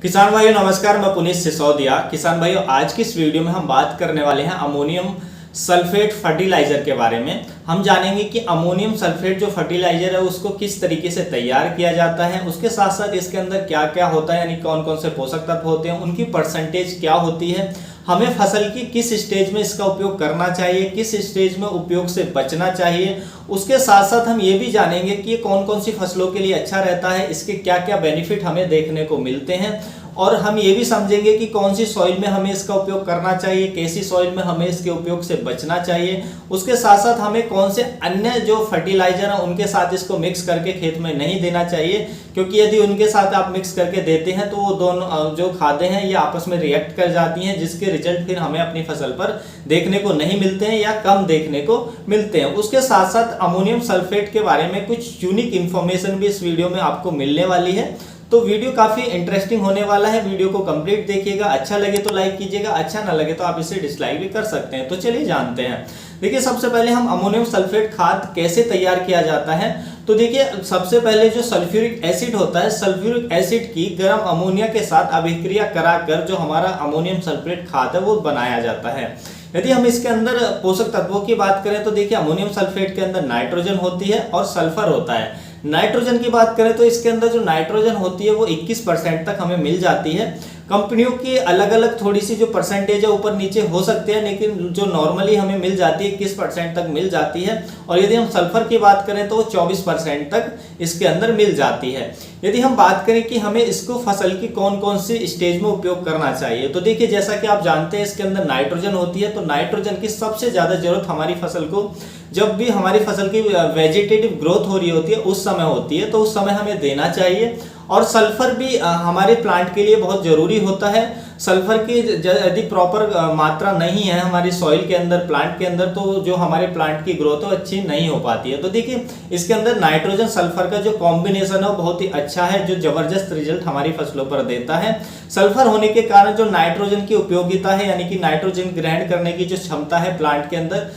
किसान भाइयों नमस्कार, मैं पुनीत सिसोदिया। किसान भाइयों, आज की इस वीडियो में हम बात करने वाले हैं अमोनियम सल्फेट फर्टिलाइजर के बारे में। हम जानेंगे कि अमोनियम सल्फेट जो फर्टिलाइजर है उसको किस तरीके से तैयार किया जाता है, उसके साथ साथ इसके अंदर क्या क्या होता है, यानी कौन कौन से पोषक तत्व होते हैं, उनकी परसेंटेज क्या होती है, हमें फसल की किस स्टेज में इसका उपयोग करना चाहिए, किस स्टेज में उपयोग से बचना चाहिए। उसके साथ साथ हम ये भी जानेंगे कि ये कौन कौन सी फसलों के लिए अच्छा रहता है, इसके क्या क्या बेनिफिट हमें देखने को मिलते हैं, और हम ये भी समझेंगे कि कौन सी सॉइल में हमें इसका उपयोग करना चाहिए, कैसी सॉइल में हमें इसके उपयोग से बचना चाहिए। उसके साथ साथ हमें कौन से अन्य जो फर्टिलाइजर हैं उनके साथ इसको मिक्स करके खेत में नहीं देना चाहिए, क्योंकि यदि उनके साथ आप मिक्स करके देते हैं तो वो दोनों जो खादें हैं ये आपस में रिएक्ट कर जाती हैं, जिसके रिजल्ट फिर हमें अपनी फसल पर देखने को नहीं मिलते हैं या कम देखने को मिलते हैं। उसके साथ साथ अमोनियम सल्फेट के बारे में कुछ यूनिक इन्फॉर्मेशन भी इस वीडियो में आपको मिलने वाली है, तो वीडियो काफी इंटरेस्टिंग होने वाला है। वीडियो को कंप्लीट देखिएगा, अच्छा लगे तो लाइक कीजिएगा, अच्छा ना लगे तो आप इसे डिसलाइक भी कर सकते हैं। तो चलिए जानते हैं। देखिए, सबसे पहले हम अमोनियम सल्फेट खाद कैसे तैयार किया जाता है। तो देखिए, सबसे पहले जो सल्फ्यूरिक एसिड होता है, सल्फ्यूरिक एसिड की गर्म अमोनिया के साथ अभिक्रिया कराकर जो हमारा अमोनियम सल्फेट खाद है वो बनाया जाता है। यदि हम इसके अंदर पोषक तत्वों की बात करें तो देखिए, अमोनियम सल्फेट के अंदर नाइट्रोजन होती है और सल्फर होता है। नाइट्रोजन की बात करें तो इसके अंदर जो नाइट्रोजन होती है वो 21% तक हमें मिल जाती है। कंपनियों की अलग अलग थोड़ी सी जो परसेंटेज है ऊपर नीचे हो सकते हैं, लेकिन जो नॉर्मली हमें मिल जाती है 21% तक मिल जाती है। और यदि हम सल्फर की बात करें तो 24% तक इसके अंदर मिल जाती है। यदि हम बात करें कि हमें इसको फसल की कौन कौन सी स्टेज में उपयोग करना चाहिए, तो देखिए, जैसा कि आप जानते हैं इसके अंदर नाइट्रोजन होती है, तो नाइट्रोजन की सबसे ज्यादा जरूरत हमारी फसल को जब भी हमारी फसल की वेजिटेटिव ग्रोथ हो रही होती है उस समय होती है, तो उस समय हमें देना चाहिए। और सल्फर भी हमारे प्लांट के लिए बहुत जरूरी होता है। सल्फर की यदि प्रॉपर मात्रा नहीं है हमारी सॉइल के अंदर, प्लांट के अंदर, तो जो हमारे प्लांट की ग्रोथ है अच्छी नहीं हो पाती है। तो देखिए, इसके अंदर नाइट्रोजन सल्फर का जो कॉम्बिनेशन है वो बहुत ही अच्छा है, जो जबरदस्त रिजल्ट हमारी फसलों पर देता है। सल्फर होने के कारण जो नाइट्रोजन की उपयोगिता है, यानी कि नाइट्रोजन ग्रहण करने की जो क्षमता है प्लांट के अंदर,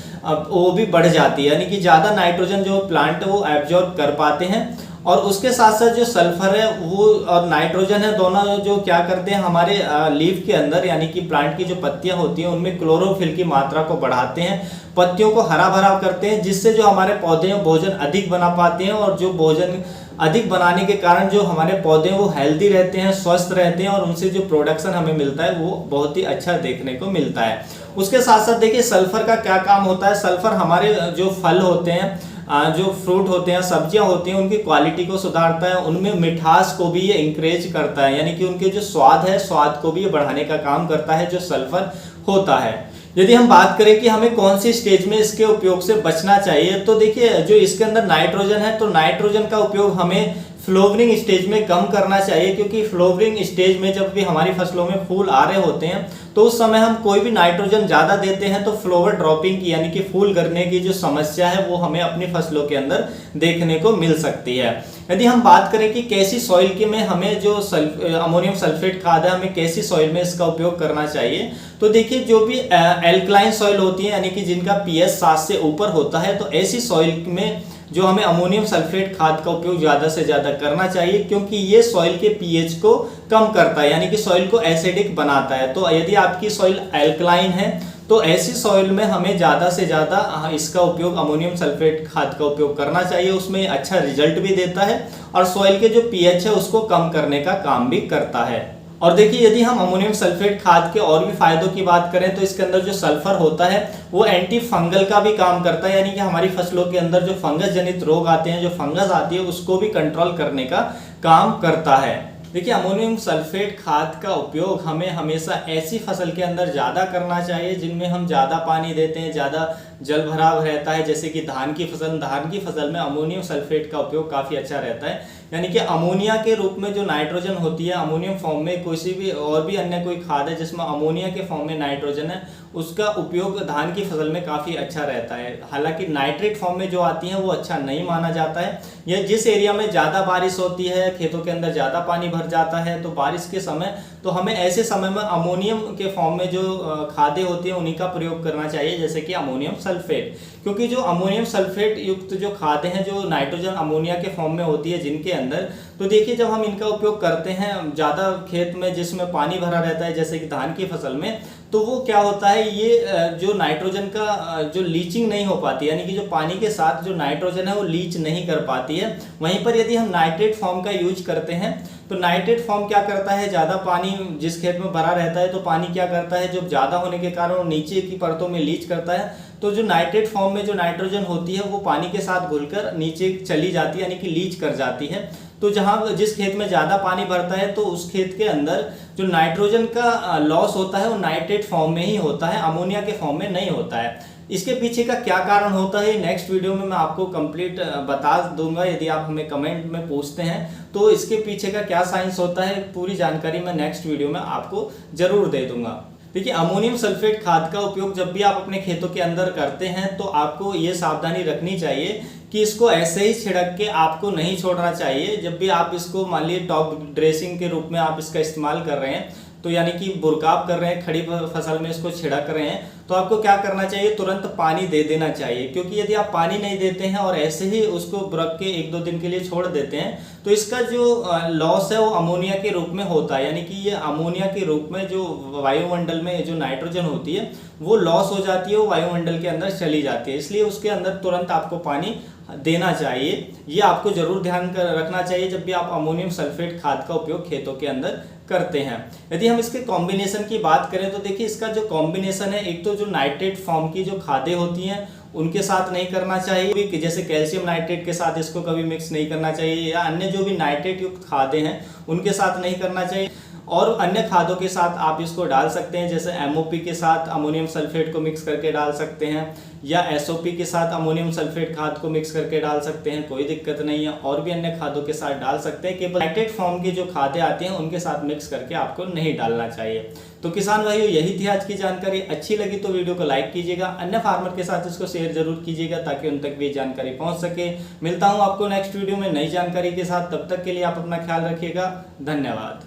वो भी बढ़ जाती है, यानी कि ज्यादा नाइट्रोजन जो प्लांट वो एब्जॉर्ब कर पाते हैं। और उसके साथ साथ जो सल्फर है वो और नाइट्रोजन है, दोनों जो क्या करते हैं हमारे लीफ के अंदर, यानी कि प्लांट की जो पत्तियां होती हैं उनमें क्लोरोफिल की मात्रा को बढ़ाते हैं, पत्तियों को हरा भरा करते हैं, जिससे जो हमारे पौधे हैं भोजन अधिक बना पाते हैं। और जो भोजन अधिक बनाने के कारण जो हमारे पौधे हैं वो हेल्दी रहते हैं, स्वस्थ रहते हैं, और उनसे जो प्रोडक्शन हमें मिलता है वो बहुत ही अच्छा देखने को मिलता है। उसके साथ साथ देखिए, सल्फर का क्या काम होता है। सल्फर हमारे जो फल होते हैं, जो फ्रूट होते हैं, सब्जियां होती हैं, उनकी क्वालिटी को सुधारता है, उनमें मिठास को भी ये इंकरेज करता है, यानी कि उनके जो स्वाद है, स्वाद को भी ये बढ़ाने का काम करता है जो सल्फर होता है। यदि हम बात करें कि हमें कौन सी स्टेज में इसके उपयोग से बचना चाहिए, तो देखिए, जो इसके अंदर नाइट्रोजन है, तो नाइट्रोजन का उपयोग हमें फ्लोवरिंग स्टेज में कम करना चाहिए, क्योंकि फ्लोवरिंग स्टेज में जब भी हमारी फसलों में फूल आ रहे होते हैं तो उस समय हम कोई भी नाइट्रोजन ज्यादा देते हैं तो फ्लोवर ड्रॉपिंग की, यानी कि फूल गिरने की जो समस्या है वो हमें अपनी फसलों के अंदर देखने को मिल सकती है। यदि हम बात करें कि कैसी सॉइल के में हमें जो अमोनियम सल्फेट खाद है, हमें कैसी सॉइल में इसका उपयोग करना चाहिए, तो देखिए, जो भी एल्कलाइन सॉइल होती है, यानी कि जिनका पीएच 7 से ऊपर होता है, तो ऐसी सॉइल में जो हमें अमोनियम सल्फेट खाद का उपयोग ज्यादा से ज्यादा करना चाहिए, क्योंकि ये सॉइल के पीएच को कम करता है, यानी कि सॉइल को एसिडिक बनाता है। तो यदि आपकी सॉइल एल्कलाइन है तो ऐसी सॉइल में हमें ज्यादा से ज्यादा इसका उपयोग अमोनियम सल्फेट खाद का उपयोग करना चाहिए। उसमें अच्छा रिजल्ट भी देता है और सॉइल के जो पीएच है उसको कम करने का काम भी करता है। और देखिए, यदि हम अमोनियम सल्फेट खाद के और भी फायदों की बात करें तो इसके अंदर जो सल्फर होता है वो एंटी फंगल का भी काम करता है, यानी कि हमारी फसलों के अंदर जो फंगस जनित रोग आते हैं, जो फंगस आती है, उसको भी कंट्रोल करने का काम करता है। देखिए, अमोनियम सल्फेट खाद का उपयोग हमें हमेशा ऐसी फसल के अंदर ज़्यादा करना चाहिए जिनमें हम ज़्यादा पानी देते हैं, ज़्यादा जल भराव रहता है, जैसे कि धान की फसल में अमोनियम सल्फेट का उपयोग काफ़ी अच्छा रहता है। यानी कि अमोनिया के रूप में जो नाइट्रोजन होती है, अमोनियम फॉर्म में किसी भी और भी अन्य कोई खाद है जिसमें अमोनिया के फॉर्म में नाइट्रोजन है, उसका उपयोग धान की फसल में काफ़ी अच्छा रहता है। हालांकि नाइट्रेट फॉर्म में जो आती हैं वो अच्छा नहीं माना जाता है। यह जिस एरिया में ज़्यादा बारिश होती है, खेतों के अंदर ज़्यादा पानी भर जाता है, तो बारिश के समय तो हमें ऐसे समय में अमोनियम के फॉर्म में जो खादें होती हैं उन्हीं का प्रयोग करना चाहिए, जैसे कि अमोनियम सल्फेट। क्योंकि जो अमोनियम सल्फेट युक्त जो खादें हैं जो नाइट्रोजन अमोनिया के फॉर्म में होती है जिनके अंदर, तो देखिए जब हम इनका उपयोग करते हैं ज़्यादा खेत में जिसमें पानी भरा रहता है जैसे कि धान की फसल में, तो वो क्या होता है, ये जो नाइट्रोजन का जो लीचिंग नहीं हो पाती, यानी कि जो पानी के साथ जो नाइट्रोजन है वो लीच नहीं कर पाती है। वहीं पर यदि हम नाइट्रेट फॉर्म का यूज करते हैं तो नाइट्रेट फॉर्म क्या करता है, ज़्यादा पानी जिस खेत में भरा रहता है तो पानी क्या करता है, जो ज़्यादा होने के कारण वो नीचे की परतों में लीच करता है। तो जो नाइट्रेट फॉर्म में जो नाइट्रोजन होती है वो पानी के साथ घुलकर नीचे चली जाती है, यानी कि लीच कर जाती है। तो जहाँ जिस खेत में ज़्यादा पानी भरता है तो उस खेत के अंदर जो नाइट्रोजन का लॉस होता है वो नाइट्रेट फॉर्म में ही होता है, अमोनिया के फॉर्म में नहीं होता है। इसके पीछे का क्या कारण होता है नेक्स्ट वीडियो में मैं आपको कंप्लीट बता दूंगा। यदि आप हमें कमेंट में पूछते हैं तो इसके पीछे का क्या साइंस होता है, पूरी जानकारी मैं नेक्स्ट वीडियो में आपको जरूर दे दूंगा। देखिए अमोनियम सल्फेट खाद का उपयोग जब भी आप अपने खेतों के अंदर करते हैं तो आपको ये सावधानी रखनी चाहिए कि इसको ऐसे ही छिड़क के आपको नहीं छोड़ना चाहिए। जब भी आप इसको मान लीजिए टॉप ड्रेसिंग के रूप में आप इसका इस्तेमाल कर रहे हैं, तो यानी कि बुरकाव कर रहे हैं, खड़ी फसल में इसको छिड़क रहे हैं, तो आपको क्या करना चाहिए, तुरंत पानी दे देना चाहिए। क्योंकि यदि आप पानी नहीं देते हैं और ऐसे ही उसको बुरक के 1-2 दिन के लिए छोड़ देते हैं तो इसका जो लॉस है वो अमोनिया के रूप में होता है, यानी कि ये अमोनिया के रूप में जो वायुमंडल में जो नाइट्रोजन होती है वो लॉस हो जाती है, वो वायुमंडल के अंदर चली जाती है। इसलिए उसके अंदर तुरंत आपको पानी देना चाहिए। ये आपको जरूर ध्यान रखना चाहिए जब भी आप अमोनियम सल्फेट खाद का उपयोग खेतों के अंदर करते हैं। यदि हम इसके कॉम्बिनेशन की बात करें तो देखिए इसका जो कॉम्बिनेशन है, एक तो जो नाइट्रेट फॉर्म की जो खादें होती हैं उनके साथ नहीं करना चाहिए, कि जैसे कैल्शियम नाइट्रेट के साथ इसको कभी मिक्स नहीं करना चाहिए, या अन्य जो भी नाइट्रेट युक्त खादें हैं उनके साथ नहीं करना चाहिए। और अन्य खादों के साथ आप इसको डाल सकते हैं, जैसे एमओपी के साथ अमोनियम सल्फेट को मिक्स करके डाल सकते हैं, या एसओपी के साथ अमोनियम सल्फेट खाद को मिक्स करके डाल सकते हैं, कोई दिक्कत नहीं है। और भी अन्य खादों के साथ डाल सकते हैं, केवल नाइट्रेट फॉर्म की जो खादें आती हैं उनके साथ मिक्स करके आपको नहीं डालना चाहिए। तो किसान भाइयों यही थी आज की जानकारी। अच्छी लगी तो वीडियो को लाइक कीजिएगा, अन्य फार्मर के साथ इसको शेयर जरूर कीजिएगा ताकि उन तक भी जानकारी पहुंच सके। मिलता हूं आपको नेक्स्ट वीडियो में नई जानकारी के साथ, तब तक के लिए आप अपना ख्याल रखिएगा। धन्यवाद।